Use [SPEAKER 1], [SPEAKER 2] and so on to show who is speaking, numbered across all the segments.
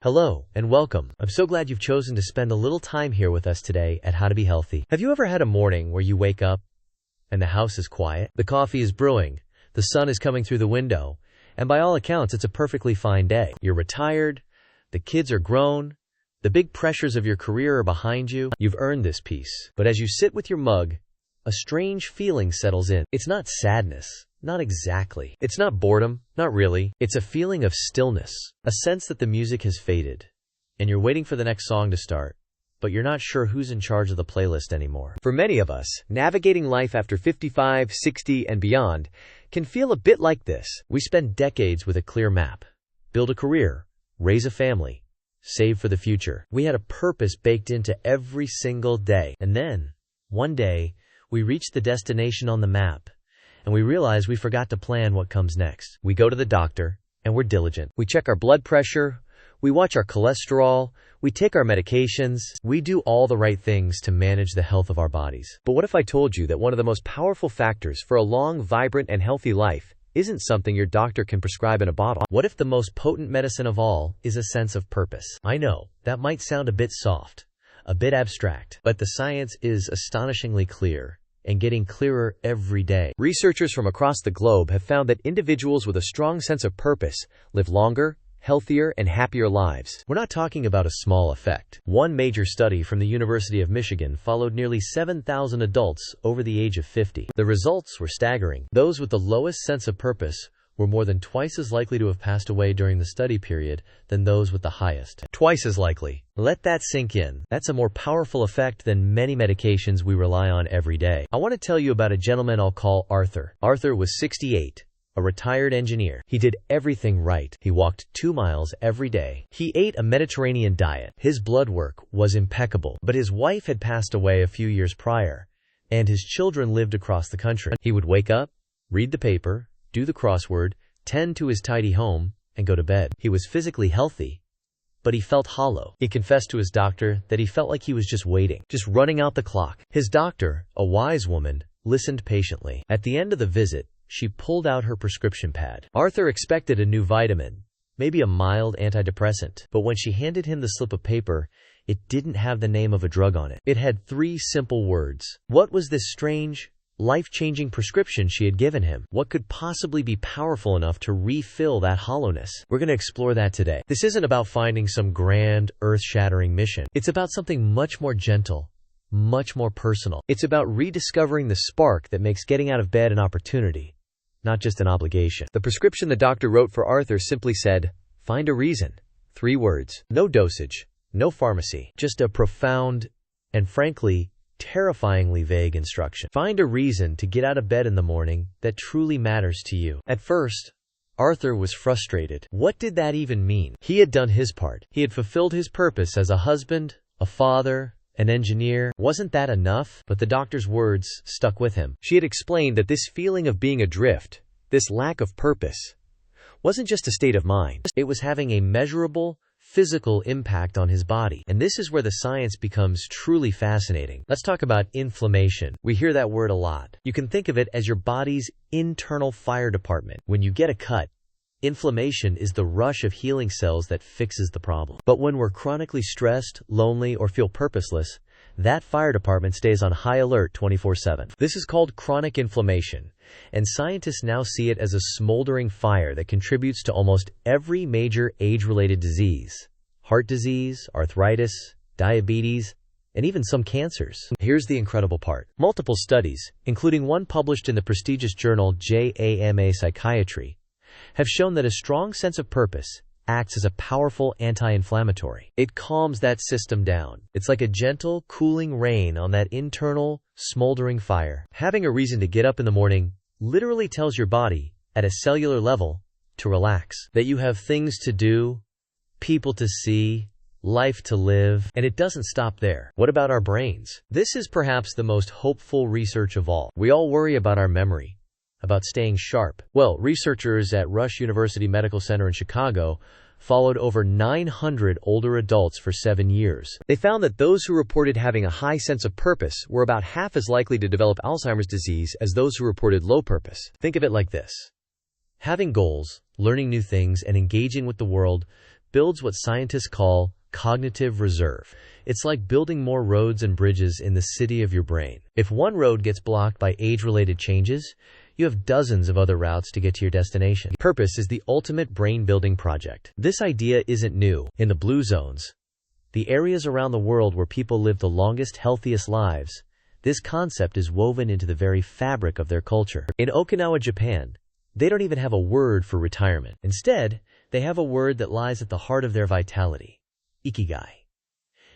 [SPEAKER 1] Hello, and welcome. I'm so glad you've chosen to spend a little time here with us today at How to Be Healthy. Have you ever had a morning where you wake up and the house is quiet, the coffee is brewing, the sun is coming through the window, and by all accounts, it's a perfectly fine day? You're retired, the kids are grown, the big pressures of your career are behind you. You've earned this peace. But as you sit with your mug, a strange feeling settles in. It's not sadness. Not exactly. It's not boredom. Not really. It's a feeling of stillness. A sense that the music has faded, and you're waiting for the next song to start, but you're not sure who's in charge of the playlist anymore. For many of us, navigating life after 55, 60, and beyond can feel a bit like this. We spend decades with a clear map. Build a career, raise a family, save for the future. We had a purpose baked into every single day. And then, one day, we reach the destination on the map, and we realize we forgot to plan what comes next. We go to the doctor, and we're diligent. We check our blood pressure, we watch our cholesterol, we take our medications, we do all the right things to manage the health of our bodies. But what if I told you that one of the most powerful factors for a long, vibrant, and healthy life isn't something your doctor can prescribe in a bottle? What if the most potent medicine of all is a sense of purpose? I know, that might sound a bit soft, a bit abstract, but the science is astonishingly clear, and getting clearer every day. Researchers from across the globe have found that individuals with a strong sense of purpose live longer, healthier, and happier lives. We're not talking about a small effect. One major study from the University of Michigan followed nearly 7,000 adults over the age of 50. The results were staggering. Those with the lowest sense of purpose were more than twice as likely to have passed away during the study period than those with the highest. Twice as likely. Let that sink in. That's a more powerful effect than many medications we rely on every day. I want to tell you about a gentleman I'll call Arthur. Arthur was 68, a retired engineer. He did everything right. He walked 2 miles every day. He ate a Mediterranean diet. His blood work was impeccable. But his wife had passed away a few years prior, and his children lived across the country. He would wake up, read the paper, do the crossword, tend to his tidy home, and go to bed. He was physically healthy, but he felt hollow. He confessed to his doctor that he felt like he was just waiting, just running out the clock. His doctor, a wise woman, listened patiently. At the end of the visit, she pulled out her prescription pad. Arthur expected a new vitamin, maybe a mild antidepressant, but when she handed him the slip of paper, it didn't have the name of a drug on it. It had 3 simple words. What was this strange, life-changing prescription she had given him? What could possibly be powerful enough to refill that hollowness? We're going to explore that today. This isn't about finding some grand, earth-shattering mission. It's about something much more gentle, much more personal. It's about rediscovering the spark that makes getting out of bed an opportunity, not just an obligation. The prescription the doctor wrote for Arthur simply said, "Find a reason." 3 words. No dosage, no pharmacy, just a profound and, frankly, terrifyingly vague instruction. Find a reason to get out of bed in the morning that truly matters to you. At first, Arthur was frustrated. What did that even mean? He had done his part. He had fulfilled his purpose as a husband, a father, an engineer. Wasn't that enough? But the doctor's words stuck with him. She had explained that this feeling of being adrift, this lack of purpose, wasn't just a state of mind. It was having a measurable, physical impact on his body. And this is where the science becomes truly fascinating. Let's talk about inflammation. We hear that word a lot. You can think of it as your body's internal fire department. When you get a cut, inflammation is the rush of healing cells that fixes the problem. But when we're chronically stressed, lonely, or feel purposeless, that fire department stays on high alert 24/7. This is called chronic inflammation, and scientists now see it as a smoldering fire that contributes to almost every major age-related disease: heart disease, arthritis, diabetes, and even some cancers. Here's the incredible part. Multiple studies, including one published in the prestigious journal JAMA Psychiatry, have shown that a strong sense of purpose acts as a powerful anti-inflammatory. It calms that system down. It's like a gentle, cooling rain on that internal, smoldering fire. Having a reason to get up in the morning literally tells your body, at a cellular level, to relax. That you have things to do, people to see, life to live. And it doesn't stop there. What about our brains? This is perhaps the most hopeful research of all. We all worry about our memory, about staying sharp. Well, researchers at Rush University Medical Center in Chicago followed over 900 older adults for 7 years. They found that those who reported having a high sense of purpose were about half as likely to develop Alzheimer's disease as those who reported low purpose. Think of it like this. Having goals, learning new things, and engaging with the world builds what scientists call cognitive reserve. It's like building more roads and bridges in the city of your brain. If one road gets blocked by age-related changes, you have dozens of other routes to get to your destination. Purpose is the ultimate brain-building project. This idea isn't new. In the blue zones, the areas around the world where people live the longest, healthiest lives, this concept is woven into the very fabric of their culture. In Okinawa, Japan, they don't even have a word for retirement. Instead, they have a word that lies at the heart of their vitality: ikigai.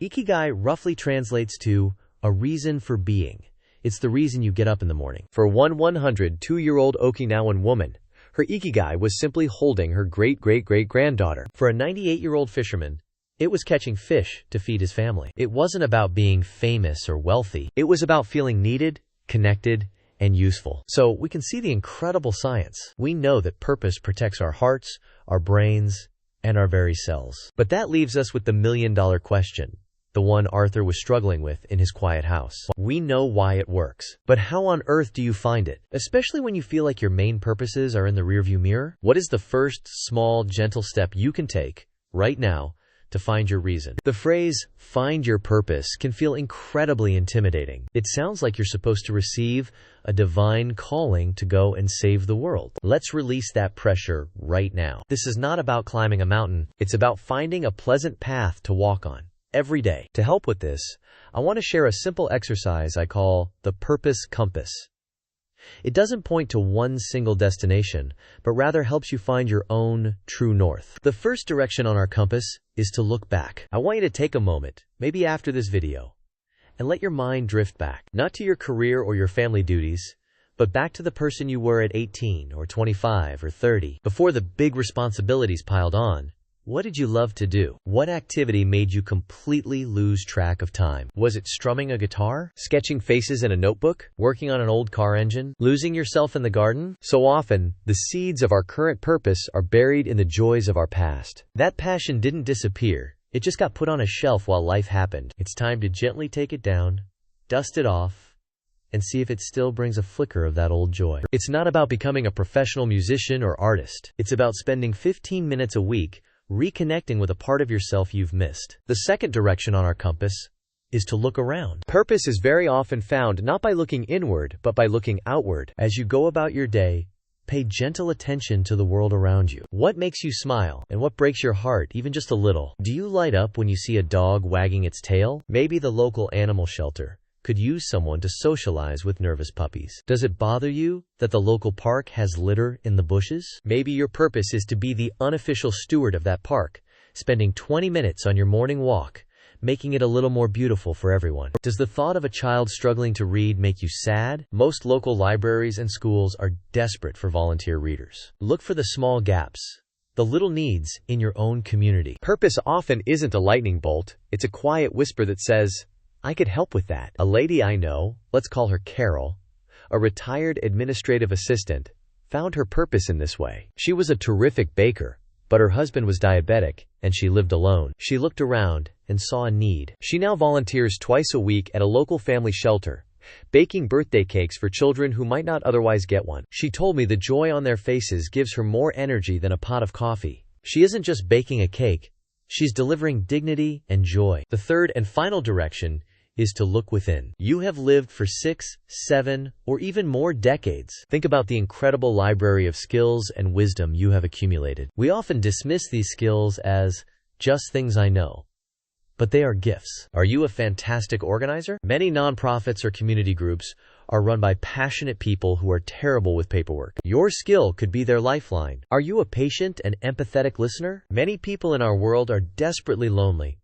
[SPEAKER 1] Ikigai roughly translates to a reason for being. It's the reason you get up in the morning. For one 102-year-old Okinawan woman, her ikigai was simply holding her great-great-great-granddaughter. For a 98-year-old fisherman, it was catching fish to feed his family. It wasn't about being famous or wealthy. It was about feeling needed, connected, and useful. So we can see the incredible science. We know that purpose protects our hearts, our brains, and our very cells. But that leaves us with the million-dollar question, the one Arthur was struggling with in his quiet house. We know why it works, but how on earth do you find it? Especially when you feel like your main purposes are in the rearview mirror? What is the first, small, gentle step you can take right now to find your reason? The phrase, find your purpose, can feel incredibly intimidating. It sounds like you're supposed to receive a divine calling to go and save the world. Let's release that pressure right now. This is not about climbing a mountain. It's about finding a pleasant path to walk on every day. To help with this, I want to share a simple exercise I call the Purpose Compass. It doesn't point to one single destination, but rather helps you find your own true north. The first direction on our compass is to look back. I want you to take a moment, maybe after this video, and let your mind drift back, not to your career or your family duties, but back to the person you were at 18 or 25 or 30, before the big responsibilities piled on. What did you love to do? What activity made you completely lose track of time? Was it strumming a guitar? Sketching faces in a notebook? Working on an old car engine? Losing yourself in the garden? So often, the seeds of our current purpose are buried in the joys of our past. That passion didn't disappear. It just got put on a shelf while life happened. It's time to gently take it down, dust it off, and see if it still brings a flicker of that old joy. It's not about becoming a professional musician or artist. It's about spending 15 minutes a week reconnecting with a part of yourself you've missed. The second direction on our compass is to look around. Purpose is very often found not by looking inward, but by looking outward. As you go about your day, pay gentle attention to the world around you. What makes you smile, and what breaks your heart, even just a little? Do you light up when you see a dog wagging its tail? Maybe the local animal shelter could use someone to socialize with nervous puppies. Does it bother you that the local park has litter in the bushes? Maybe your purpose is to be the unofficial steward of that park, spending 20 minutes on your morning walk, making it a little more beautiful for everyone. Does the thought of a child struggling to read make you sad? Most local libraries and schools are desperate for volunteer readers. Look for the small gaps, the little needs in your own community. Purpose often isn't a lightning bolt. It's a quiet whisper that says, I could help with that. A lady I know, let's call her Carol, a retired administrative assistant, found her purpose in this way. She was a terrific baker, but her husband was diabetic, and she lived alone. She looked around and saw a need. She now volunteers twice a week at a local family shelter, baking birthday cakes for children who might not otherwise get one. She told me the joy on their faces gives her more energy than a pot of coffee. She isn't just baking a cake, she's delivering dignity and joy. The third and final direction is to look within. You have lived for 6, 7, or even more decades. Think about the incredible library of skills and wisdom you have accumulated. We often dismiss these skills as just things I know, but they are gifts. Are you a fantastic organizer? Many nonprofits or community groups are run by passionate people who are terrible with paperwork. Your skill could be their lifeline. Are you a patient and empathetic listener? Many people in our world are desperately lonely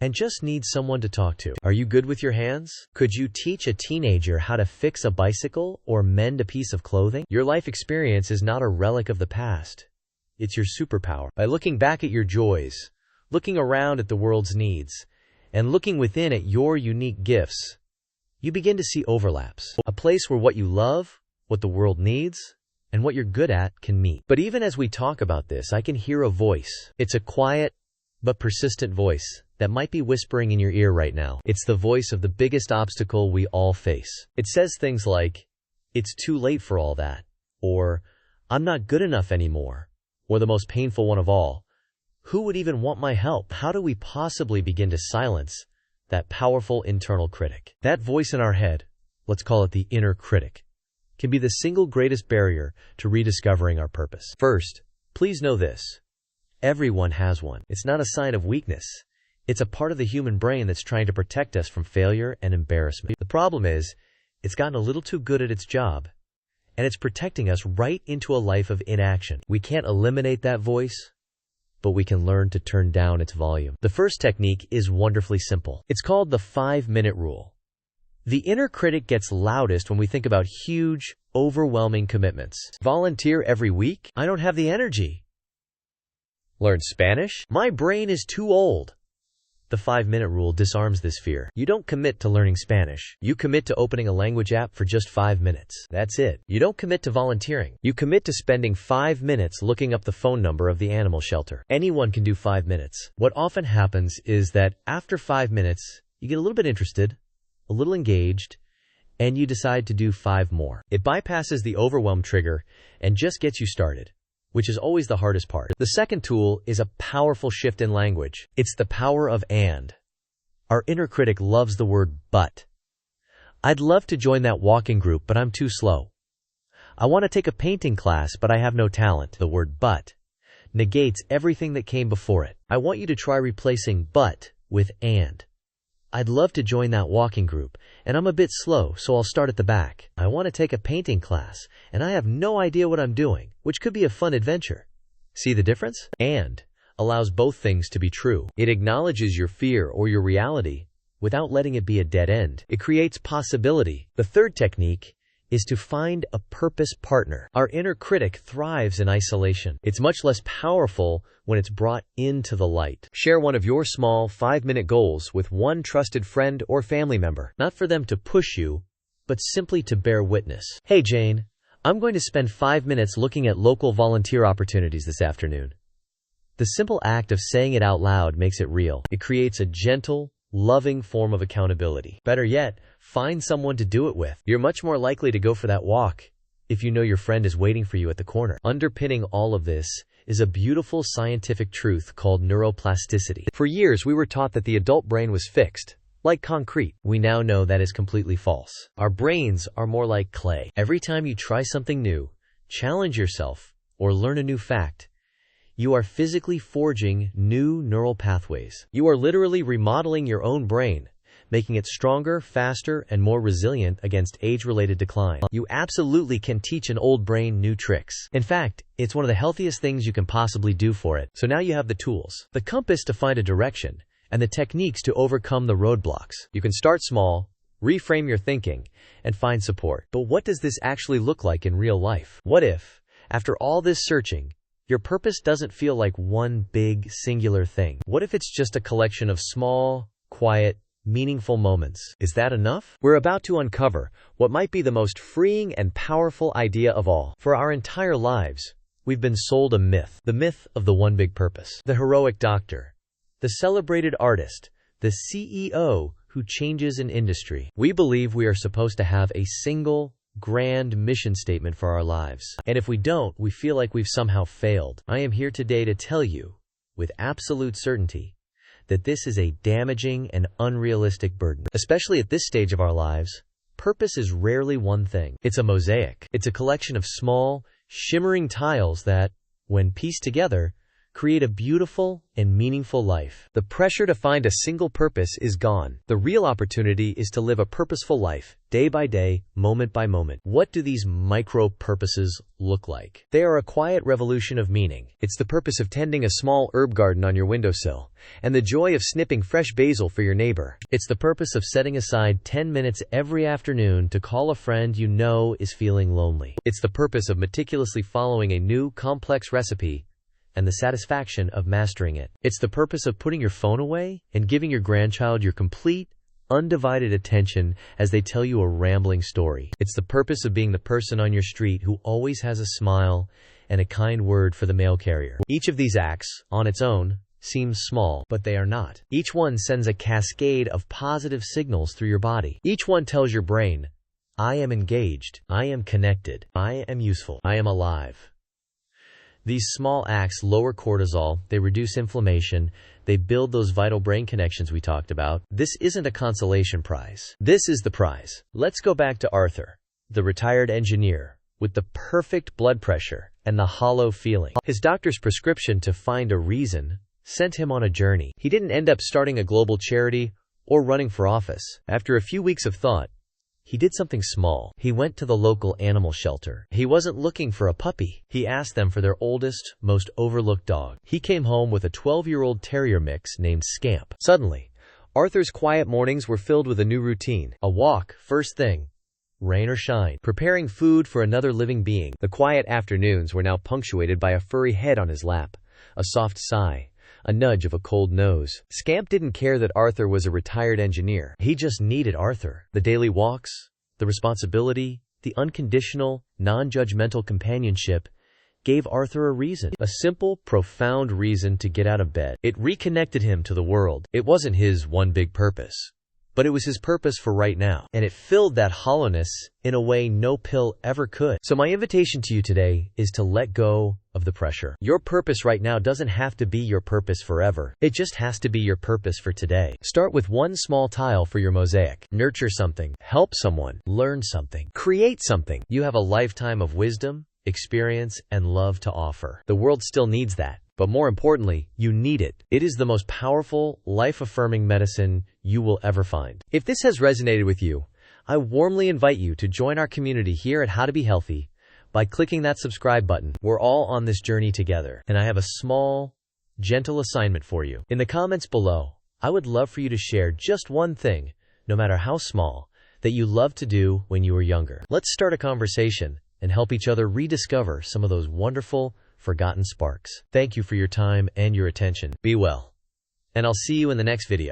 [SPEAKER 1] and just need someone to talk to. Are you good with your hands? Could you teach a teenager how to fix a bicycle or mend a piece of clothing? Your life experience is not a relic of the past. It's your superpower. By looking back at your joys, looking around at the world's needs, and looking within at your unique gifts, you begin to see overlaps. A place where what you love, what the world needs, and what you're good at can meet. But even as we talk about this, I can hear a voice. It's a quiet but persistent voice that might be whispering in your ear right now. It's the voice of the biggest obstacle we all face. It says things like, it's too late for all that, or I'm not good enough anymore, or the most painful one of all, Who would even want my help? How do we possibly begin to silence that powerful internal critic? That voice in our head, let's call it the inner critic, can be the single greatest barrier to rediscovering our purpose. First, please know this. Everyone has one. It's not a sign of weakness. It's a part of the human brain that's trying to protect us from failure and embarrassment. The problem is, it's gotten a little too good at its job, and it's protecting us right into a life of inaction. We can't eliminate that voice, but we can learn to turn down its volume. The first technique is wonderfully simple. It's called the 5-minute rule. The inner critic gets loudest when we think about huge, overwhelming commitments. Volunteer every week? I don't have the energy. Learn Spanish? My brain is too old. The 5-minute rule disarms this fear. You don't commit to learning Spanish. You commit to opening a language app for just 5 minutes. That's it. You don't commit to volunteering. You commit to spending 5 minutes looking up the phone number of the animal shelter. Anyone can do 5 minutes. What often happens is that after 5 minutes, you get a little bit interested, a little engaged, and you decide to do 5 more. It bypasses the overwhelm trigger and just gets you started, which is always the hardest part. The second tool is a powerful shift in language. It's the power of and. Our inner critic loves the word but. I'd love to join that walking group, but I'm too slow. I want to take a painting class, but I have no talent. The word but negates everything that came before it. I want you to try replacing but with and. I'd love to join that walking group, and I'm a bit slow, so I'll start at the back. I want to take a painting class, and I have no idea what I'm doing, which could be a fun adventure. See the difference? And allows both things to be true. It acknowledges your fear or your reality without letting it be a dead end. It creates possibility. The third technique is to find a purpose partner. Our inner critic thrives in isolation. It's much less powerful when it's brought into the light. Share one of your small 5-minute goals with one trusted friend or family member, not for them to push you, but simply to bear witness. Hey Jane, I'm going to spend 5 minutes looking at local volunteer opportunities this afternoon. The simple act of saying it out loud makes it real. It creates a gentle, loving form of accountability. Better yet, find someone to do it with. You're much more likely to go for that walk if you know your friend is waiting for you at the corner. Underpinning all of this is a beautiful scientific truth called neuroplasticity. For years, we were taught that the adult brain was fixed, like concrete. We now know that is completely false. Our brains are more like clay. Every time you try something new, challenge yourself, or learn a new fact, you are physically forging new neural pathways. You are literally remodeling your own brain, making it stronger, faster, and more resilient against age-related decline. You absolutely can teach an old brain new tricks. In fact, it's one of the healthiest things you can possibly do for it. So now you have the tools, the compass to find a direction, and the techniques to overcome the roadblocks. You can start small, reframe your thinking, and find support. But what does this actually look like in real life? What if, after all this searching, your purpose doesn't feel like one big, singular thing? What if it's just a collection of small, quiet, meaningful moments? Is that enough? We're about to uncover what might be the most freeing and powerful idea of all. For our entire lives, we've been sold a myth. The myth of the one big purpose. The heroic doctor, the celebrated artist, the CEO who changes an industry. We believe we are supposed to have a single, grand mission statement for our lives. And if we don't, we feel like we've somehow failed. I am here today to tell you, with absolute certainty, that this is a damaging and unrealistic burden. Especially at this stage of our lives, purpose is rarely one thing. It's a mosaic. It's a collection of small, shimmering tiles that, when pieced together, create a beautiful and meaningful life. The pressure to find a single purpose is gone. The real opportunity is to live a purposeful life, day by day, moment by moment. What do these micro-purposes look like? They are a quiet revolution of meaning. It's the purpose of tending a small herb garden on your windowsill, and the joy of snipping fresh basil for your neighbor. It's the purpose of setting aside 10 minutes every afternoon to call a friend you know is feeling lonely. It's the purpose of meticulously following a new, complex recipe and the satisfaction of mastering it. It's the purpose of putting your phone away and giving your grandchild your complete, undivided attention as they tell you a rambling story. It's the purpose of being the person on your street who always has a smile and a kind word for the mail carrier. Each of these acts, on its own, seems small, but they are not. Each one sends a cascade of positive signals through your body. Each one tells your brain, I am engaged, I am connected, I am useful, I am alive. These small acts lower cortisol, they reduce inflammation, they build those vital brain connections we talked about. This isn't a consolation prize. This is the prize. Let's go back to Arthur, the retired engineer, with the perfect blood pressure and the hollow feeling. His doctor's prescription to find a reason sent him on a journey. He didn't end up starting a global charity or running for office. After a few weeks of thought, he did something small. He went to the local animal shelter. He wasn't looking for a puppy. He asked them for their oldest, most overlooked dog. He came home with a 12-year-old terrier mix named Scamp. Suddenly, Arthur's quiet mornings were filled with a new routine. A walk, first thing, rain or shine. Preparing food for another living being. The quiet afternoons were now punctuated by a furry head on his lap, a soft sigh, a nudge of a cold nose. Scamp didn't care that Arthur was a retired engineer. He just needed Arthur. The daily walks, the responsibility, the unconditional, non-judgmental companionship gave Arthur a reason. A simple, profound reason to get out of bed. It reconnected him to the world. It wasn't his one big purpose, but it was his purpose for right now. And it filled that hollowness in a way no pill ever could. So my invitation to you today is to let go of the pressure. Your purpose right now doesn't have to be your purpose forever. It just has to be your purpose for today. Start with one small tile for your mosaic. Nurture something. Help someone. Learn something. Create something. You have a lifetime of wisdom, experience, and love to offer. The world still needs that. But more importantly, you need it. It is the most powerful, life-affirming medicine you will ever find. If this has resonated with you, I warmly invite you to join our community here at How to Be Healthy by clicking that subscribe button. We're all on this journey together, and I have a small, gentle assignment for you. In the comments below, I would love for you to share just one thing, no matter how small, that you loved to do when you were younger. Let's start a conversation and help each other rediscover some of those wonderful, forgotten sparks. Thank you for your time and your attention. Be well, and I'll see you in the next video.